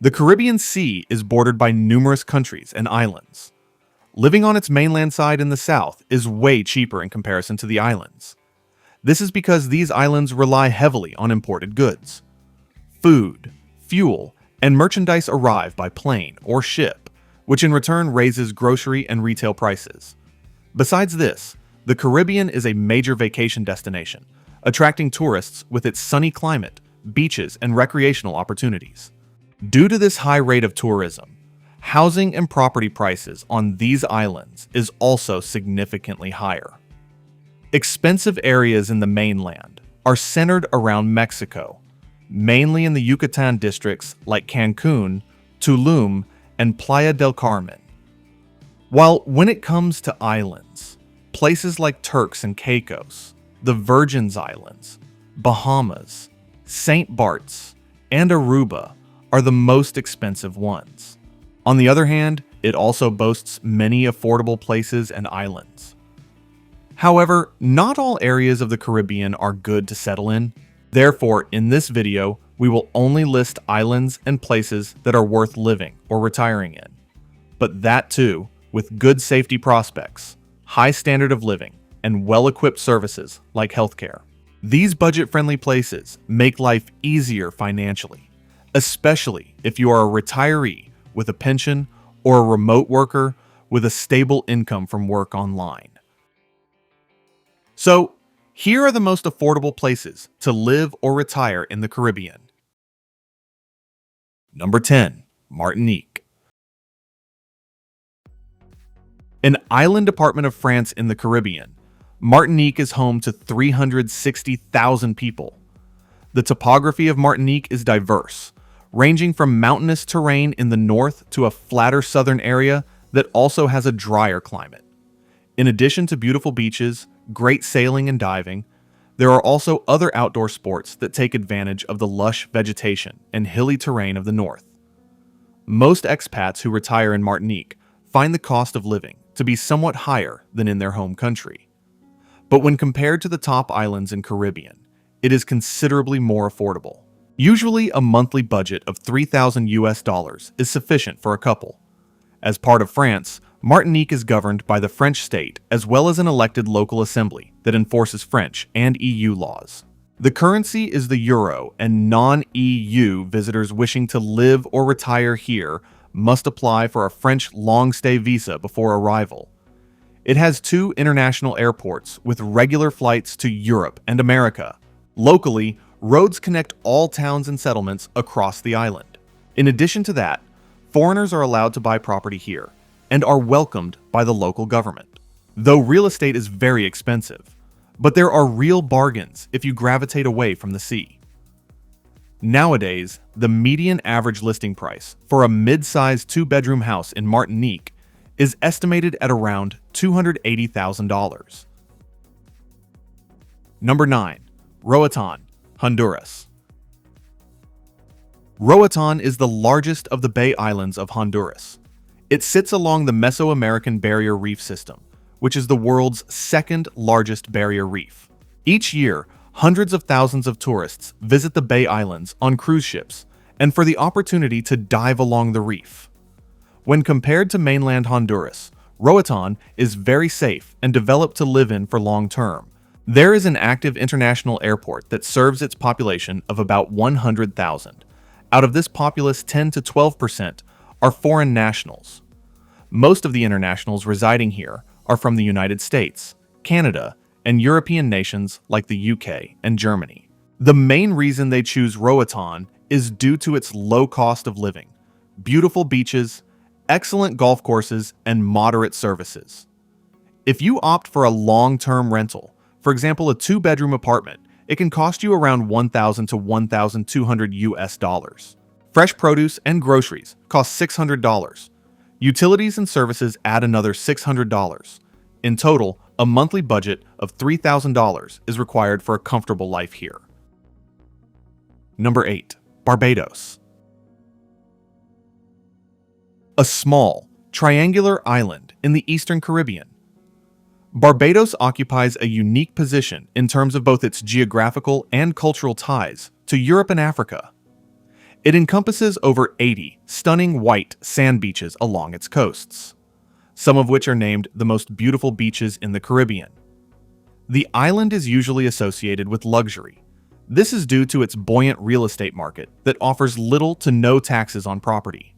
The Caribbean Sea is bordered by numerous countries and islands. Living on its mainland side in the south is way cheaper in comparison to the islands. This is because these islands rely heavily on imported goods. Food, fuel, and merchandise arrive by plane or ship, which in return raises grocery and retail prices. Besides this, the Caribbean is a major vacation destination, attracting tourists with its sunny climate, beaches, and recreational opportunities. Due to this high rate of tourism, housing and property prices on these islands is also significantly higher. Expensive areas in the mainland are centered around Mexico, mainly in the Yucatan districts like Cancun, Tulum, and Playa del Carmen. While when it comes to islands, places like Turks and Caicos, the Virgin Islands, Bahamas, St. Bart's, and Aruba are the most expensive ones. On the other hand, it also boasts many affordable places and islands. However, not all areas of the Caribbean are good to settle in. Therefore, in this video, we will only list islands and places that are worth living or retiring in. But that too, with good safety prospects, high standard of living, and well-equipped services like healthcare. These budget-friendly places make life easier financially, especially if you are a retiree with a pension or a remote worker with a stable income from work online. So, here are the most affordable places to live or retire in the Caribbean. Number 10. Martinique. An island department of France in the Caribbean, Martinique is home to 360,000 people. The topography of Martinique is diverse, ranging from mountainous terrain in the north to a flatter southern area that also has a drier climate. In addition to beautiful beaches, great sailing and diving, there are also other outdoor sports that take advantage of the lush vegetation and hilly terrain of the north. Most expats who retire in Martinique find the cost of living to be somewhat higher than in their home country. But when compared to the top islands in Caribbean, it is considerably more affordable. Usually a monthly budget of $3,000 is sufficient for a couple. As part of France, Martinique is governed by the French state as well as an elected local assembly that enforces French and EU laws. The currency is the euro, and non-EU visitors wishing to live or retire here must apply for a French long-stay visa before arrival. It has 2 international airports with regular flights to Europe and America. Locally, roads connect all towns and settlements across the island. In addition to that, foreigners are allowed to buy property here and are welcomed by the local government. Though real estate is very expensive, but there are real bargains if you gravitate away from the sea. Nowadays, the median average listing price for a mid-sized 2-bedroom house in Martinique is estimated at around $280,000. Number 9. Roatan, Honduras. Roatan is the largest of the Bay Islands of Honduras. It sits along the Mesoamerican Barrier Reef System, which is the world's second largest barrier reef. Each year, hundreds of thousands of tourists visit the Bay Islands on cruise ships and for the opportunity to dive along the reef. When compared to mainland Honduras, Roatan is very safe and developed to live in for long term. There is an active international airport that serves its population of about 100,000. Out of this populace, 10 to 12% are foreign nationals. Most of the internationals residing here are from the United States, Canada, and European nations like the UK and Germany. The main reason they choose Roatan is due to its low cost of living, beautiful beaches, excellent golf courses, and moderate services. If you opt for a long-term rental, for example a 2-bedroom apartment, it can cost you around $1,000 to $1,200. Fresh produce and groceries cost $600. Utilities and services add another $600. In total, a monthly budget of $3,000 is required for a comfortable life here. Number 8. Barbados. A small, triangular island in the Eastern Caribbean. Barbados occupies a unique position in terms of both its geographical and cultural ties to Europe and Africa. It encompasses over 80 stunning white sand beaches along its coasts, some of which are named the most beautiful beaches in the Caribbean. The island is usually associated with luxury. This is due to its buoyant real estate market that offers little to no taxes on property.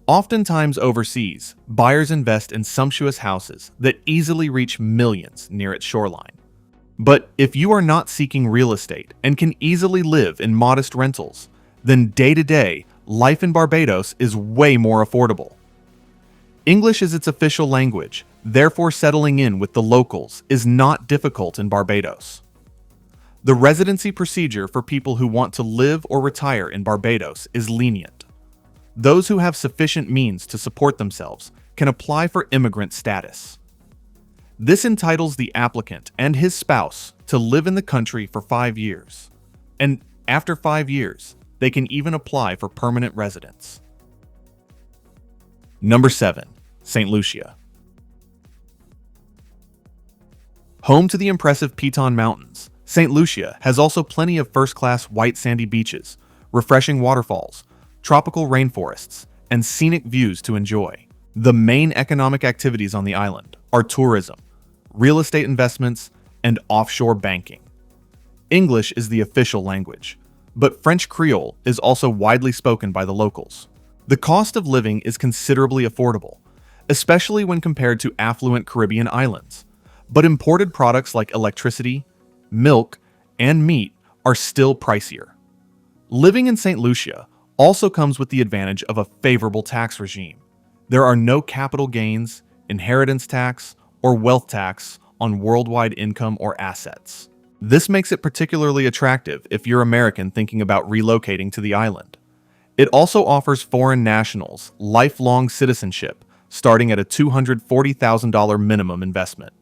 Oftentimes overseas, buyers invest in sumptuous houses that easily reach millions near its shoreline. But if you are not seeking real estate and can easily live in modest rentals, then day-to-day, life in Barbados is way more affordable. English is its official language, therefore settling in with the locals is not difficult in Barbados. The residency procedure for people who want to live or retire in Barbados is lenient. Those who have sufficient means to support themselves can apply for immigrant status. This entitles the applicant and his spouse to live in the country for 5 years. And after 5 years, they can even apply for permanent residence. Number 7. St. Lucia. Home to the impressive Piton Mountains, St. Lucia has also plenty of first-class white sandy beaches, refreshing waterfalls, tropical rainforests, and scenic views to enjoy. The main economic activities on the island are tourism, real estate investments, and offshore banking. English is the official language, but French Creole is also widely spoken by the locals. The cost of living is considerably affordable, especially when compared to affluent Caribbean islands, but imported products like electricity, milk, and meat are still pricier. Living in St. Lucia also comes with the advantage of a favorable tax regime. There are no capital gains, inheritance tax, or wealth tax on worldwide income or assets. This makes it particularly attractive if you're American thinking about relocating to the island. It also offers foreign nationals lifelong citizenship, starting at a $240,000 minimum investment.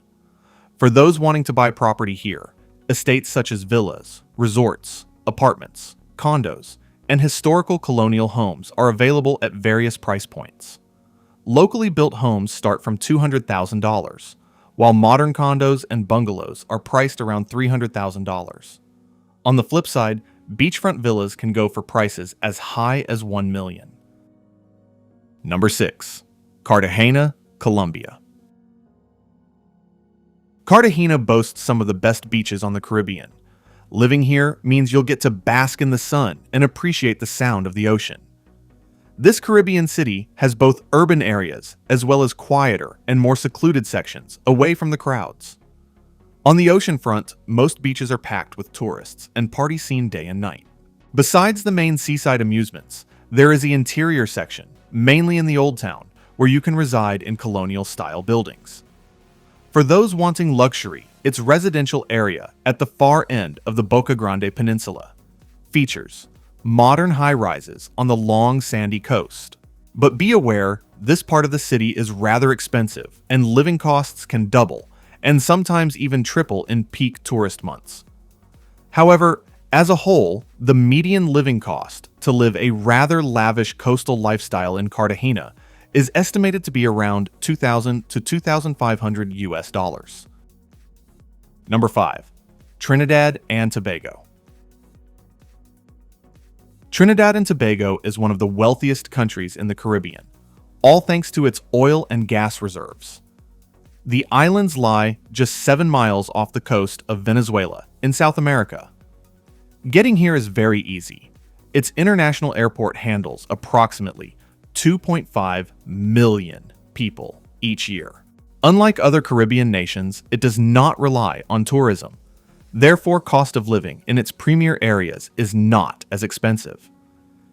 For those wanting to buy property here, estates such as villas, resorts, apartments, condos, and historical colonial homes are available at various price points. Locally built homes start from $200,000, while modern condos and bungalows are priced around $300,000. On the flip side, beachfront villas can go for prices as high as $1 million. Number 6. Cartagena, Colombia. Cartagena boasts some of the best beaches on the Caribbean. Living here means you'll get to bask in the sun and appreciate the sound of the ocean. This Caribbean city has both urban areas as well as quieter and more secluded sections away from the crowds. On the ocean front, most beaches are packed with tourists and parties seen day and night. Besides the main seaside amusements, there is the interior section, mainly in the Old Town, where you can reside in colonial-style buildings. For those wanting luxury, its residential area at the far end of the Boca Grande Peninsula features modern high-rises on the long sandy coast. But be aware, this part of the city is rather expensive and living costs can double and sometimes even triple in peak tourist months. However, as a whole, the median living cost to live a rather lavish coastal lifestyle in Cartagena is estimated to be around $2,000 to $2,500 US. Number 5. Trinidad and Tobago. Trinidad and Tobago is one of the wealthiest countries in the Caribbean, all thanks to its oil and gas reserves. The islands lie just 7 miles off the coast of Venezuela in South America. Getting here is very easy. Its international airport handles approximately 2.5 million people each year. Unlike other Caribbean nations, it does not rely on tourism. Therefore, cost of living in its premier areas is not as expensive.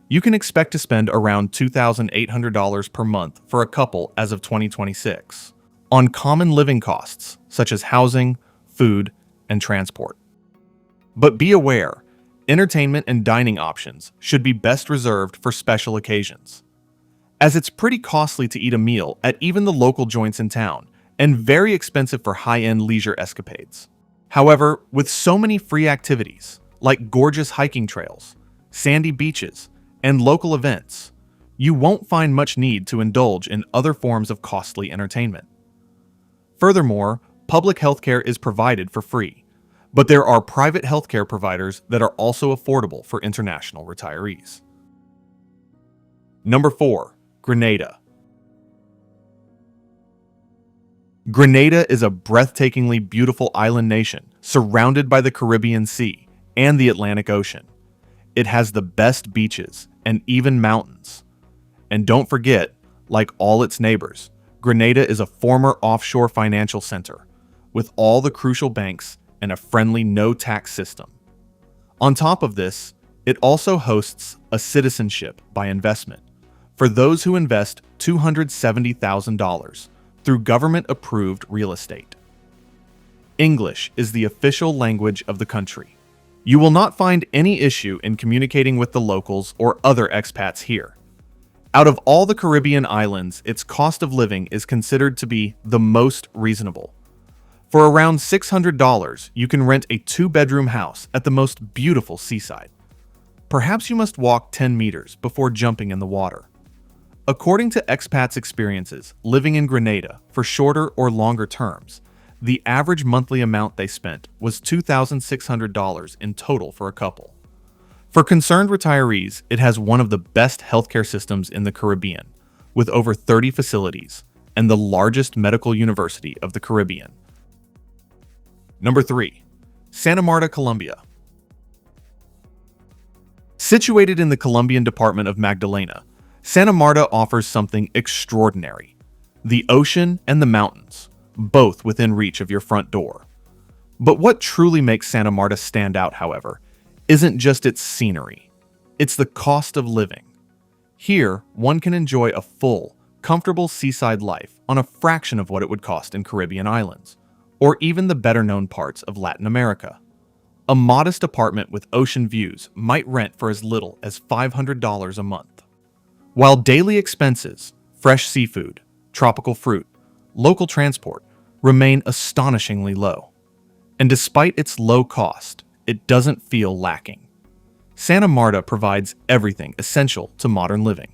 You can expect to spend around $2,800 per month for a couple as of 2026 on common living costs such as housing, food, and transport. But be aware, entertainment and dining options should be best reserved for special occasions, as it's pretty costly to eat a meal at even the local joints in town and very expensive for high-end leisure escapades. However, with so many free activities, like gorgeous hiking trails, sandy beaches, and local events, you won't find much need to indulge in other forms of costly entertainment. Furthermore, public healthcare is provided for free, but there are private healthcare providers that are also affordable for international retirees. Number 4. Grenada. Grenada is a breathtakingly beautiful island nation surrounded by the Caribbean Sea and the Atlantic Ocean. It has the best beaches and even mountains. And don't forget, like all its neighbors, Grenada is a former offshore financial center with all the crucial banks and a friendly no-tax system. On top of this, it also hosts a citizenship by investment for those who invest $270,000 through government-approved real estate. English is the official language of the country. You will not find any issue in communicating with the locals or other expats here. Out of all the Caribbean islands, its cost of living is considered to be the most reasonable. For around $600, you can rent a 2-bedroom house at the most beautiful seaside. Perhaps you must walk 10 meters before jumping in the water. According to expats' experiences living in Grenada for shorter or longer terms, the average monthly amount they spent was $2,600 in total for a couple. For concerned retirees, it has one of the best healthcare systems in the Caribbean, with over 30 facilities and the largest medical university of the Caribbean. Number 3. Santa Marta, Colombia. Situated in the Colombian department of Magdalena, Santa Marta offers something extraordinary: the ocean and the mountains, both within reach of your front door. But what truly makes Santa Marta stand out, however, isn't just its scenery. It's the cost of living. Here, one can enjoy a full, comfortable seaside life on a fraction of what it would cost in Caribbean islands, or even the better-known parts of Latin America. A modest apartment with ocean views might rent for as little as $500 a month. While daily expenses, fresh seafood, tropical fruit, local transport, remain astonishingly low. And despite its low cost, it doesn't feel lacking. Santa Marta provides everything essential to modern living: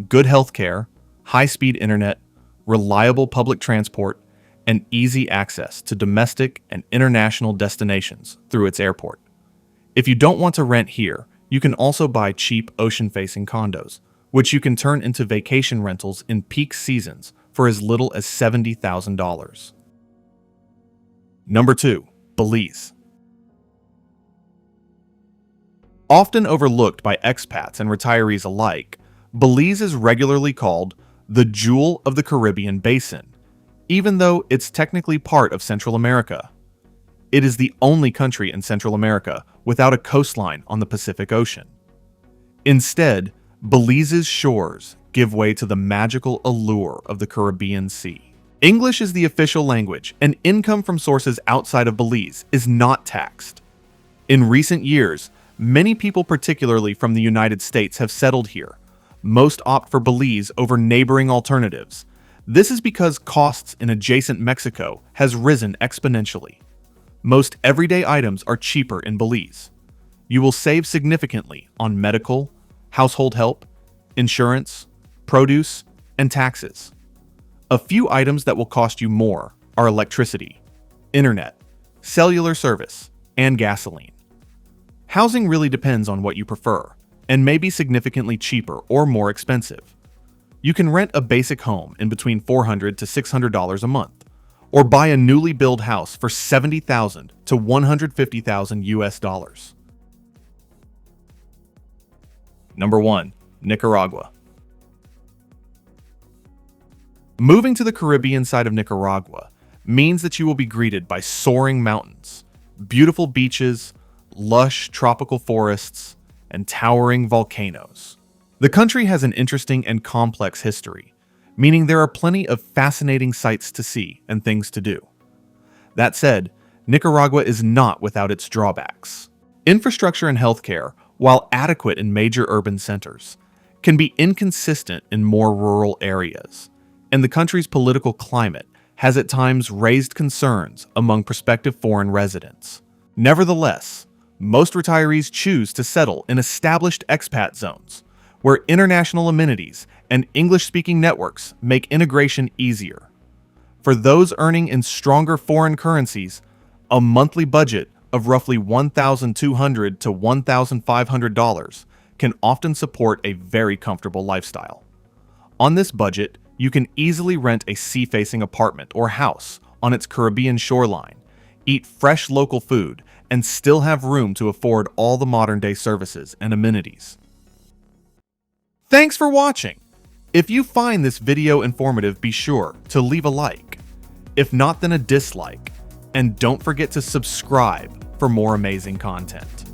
good healthcare, high-speed internet, reliable public transport, and easy access to domestic and international destinations through its airport. If you don't want to rent here, you can also buy cheap ocean-facing condos, which you can turn into vacation rentals in peak seasons for as little as $70,000. Number 2. Belize. Often overlooked by expats and retirees alike, Belize is regularly called the jewel of the Caribbean basin, even though it's technically part of Central America. It is the only country in Central America without a coastline on the Pacific Ocean. Instead, Belize's shores give way to the magical allure of the Caribbean Sea. English is the official language, and income from sources outside of Belize is not taxed. In recent years, many people, particularly from the United States, have settled here. Most opt for Belize over neighboring alternatives. This is because costs in adjacent Mexico has risen exponentially. Most everyday items are cheaper in Belize. You will save significantly on medical, household help, insurance, produce, and taxes. A few items that will cost you more are electricity, internet, cellular service, and gasoline. Housing really depends on what you prefer, and may be significantly cheaper or more expensive. You can rent a basic home in between $400 to $600 a month, or buy a newly built house for $70,000 to $150,000 US. Number 1. Nicaragua. Moving to the Caribbean side of Nicaragua means that you will be greeted by soaring mountains, beautiful beaches, lush tropical forests, and towering volcanoes. The country has an interesting and complex history, meaning there are plenty of fascinating sights to see and things to do. That said, Nicaragua is not without its drawbacks. Infrastructure and healthcare, while adequate in major urban centers, can be inconsistent in more rural areas, and the country's political climate has at times raised concerns among prospective foreign residents. Nevertheless, most retirees choose to settle in established expat zones, where international amenities and English-speaking networks make integration easier. For those earning in stronger foreign currencies, a monthly budget of roughly $1,200 to $1,500 can often support a very comfortable lifestyle. On this budget, you can easily rent a sea-facing apartment or house on its Caribbean shoreline, eat fresh local food, and still have room to afford all the modern-day services and amenities. Thanks for watching! If you find this video informative, be sure to leave a like. If not, then a dislike. And don't forget to subscribe for more amazing content.